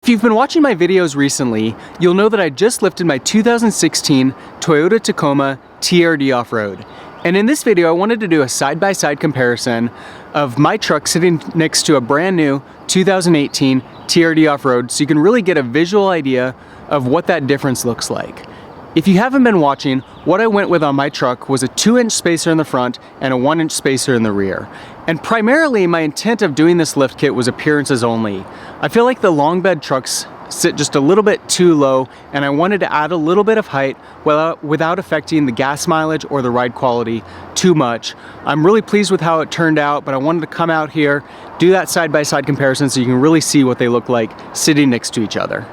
If you've been watching my videos recently, you'll know that I just lifted my 2016 Toyota Tacoma TRD off-road. And in this video, I wanted to do a side-by-side comparison of my truck sitting next to a brand new 2018 TRD off-road, so you can really get a visual idea of what that difference looks like. If you haven't been watching, what I went with on my truck was a 2-inch spacer in the front and a 1-inch spacer in the rear. And primarily my intent of doing this lift kit was appearances only. I feel like the long bed trucks sit just a little bit too low, and I wanted to add a little bit of height without affecting the gas mileage or the ride quality too much. I'm really pleased with how it turned out, but I wanted to come out here, do that side-by-side comparison so you can really see what they look like sitting next to each other.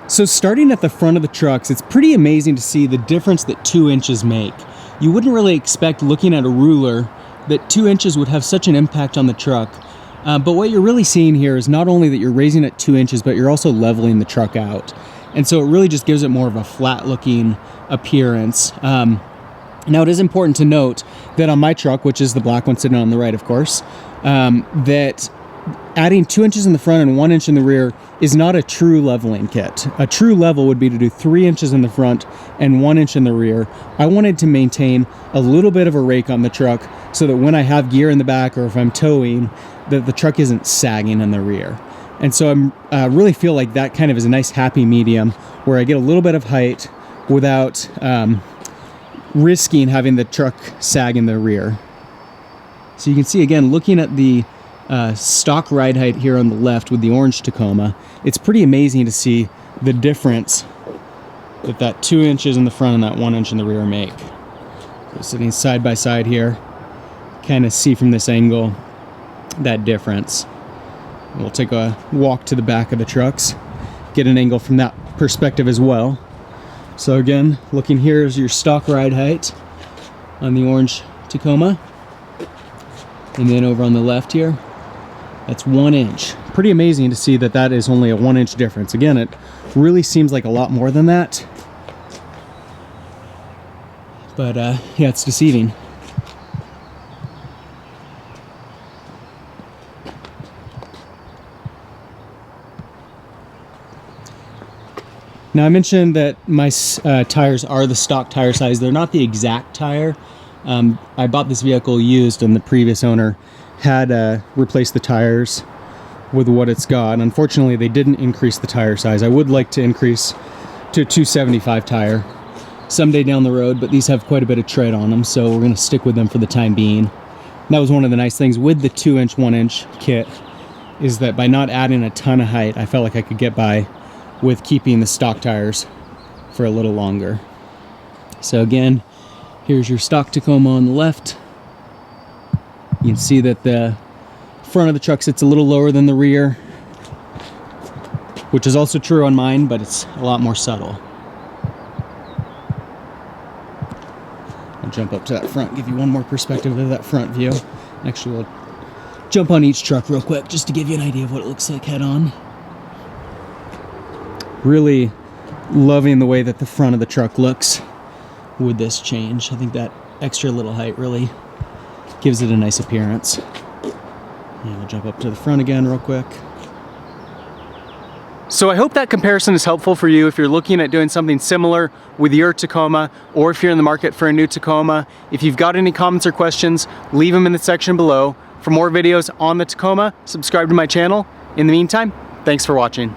So starting at the front of the trucks, it's pretty amazing to see the difference that 2 inches make. You wouldn't really expect, looking at a ruler, that 2 inches would have such an impact on the truck. But what you're really seeing here is not only that you're raising it 2 inches, but you're also leveling the truck out. And so it really just gives it more of a flat looking appearance. Now it is important to note that on my truck, which is the black one sitting on the right, of course, that adding 2 inches in the front and 1 inch in the rear is not a true leveling kit. A true level would be to do 3 inches in the front and 1 inch in the rear. I wanted to maintain a little bit of a rake on the truck so that when I have gear in the back or if I'm towing, that the truck isn't sagging in the rear. And so I really feel like that kind of is a nice happy medium where I get a little bit of height without risking having the truck sag in the rear. So you can see, again, looking at the stock ride height here on the left with the orange Tacoma, it's pretty amazing to see the difference that 2 inches in the front and that 1 inch in the rear make. So sitting side by side here, kind of see from this angle that difference. We'll take a walk to the back of the trucks, get an angle from that perspective as well. So again, looking here is your stock ride height on the orange Tacoma. And then over on the left here, that's 1 inch. Pretty amazing to see that that is only a 1 inch difference. Again, it really seems like a lot more than that. But yeah, it's deceiving. Now I mentioned that my tires are the stock tire size. They're not the exact tire. I bought this vehicle used and the previous owner had replaced the tires with what it's got. Unfortunately, they didn't increase the tire size. I would like to increase to a 275 tire someday down the road, but these have quite a bit of tread on them, so we're going to stick with them for the time being. And that was one of the nice things with the 2 inch, 1 inch kit, is that by not adding a ton of height, I felt like I could get by with keeping the stock tires for a little longer. So again, here's your stock Tacoma on the left. You can see that the front of the truck sits a little lower than the rear, which is also true on mine, but it's a lot more subtle. I'll jump up to that front, give you one more perspective of that front view. Actually, we'll jump on each truck real quick just to give you an idea of what it looks like head on. Really loving the way that the front of the truck looks with this change. I think that extra little height really gives it a nice appearance. And we'll jump up to the front again real quick. So I hope that comparison is helpful for you if you're looking at doing something similar with your Tacoma, or if you're in the market for a new Tacoma. If you've got any comments or questions, leave them in the section below. For more videos on the Tacoma, subscribe to my channel. In the meantime, thanks for watching.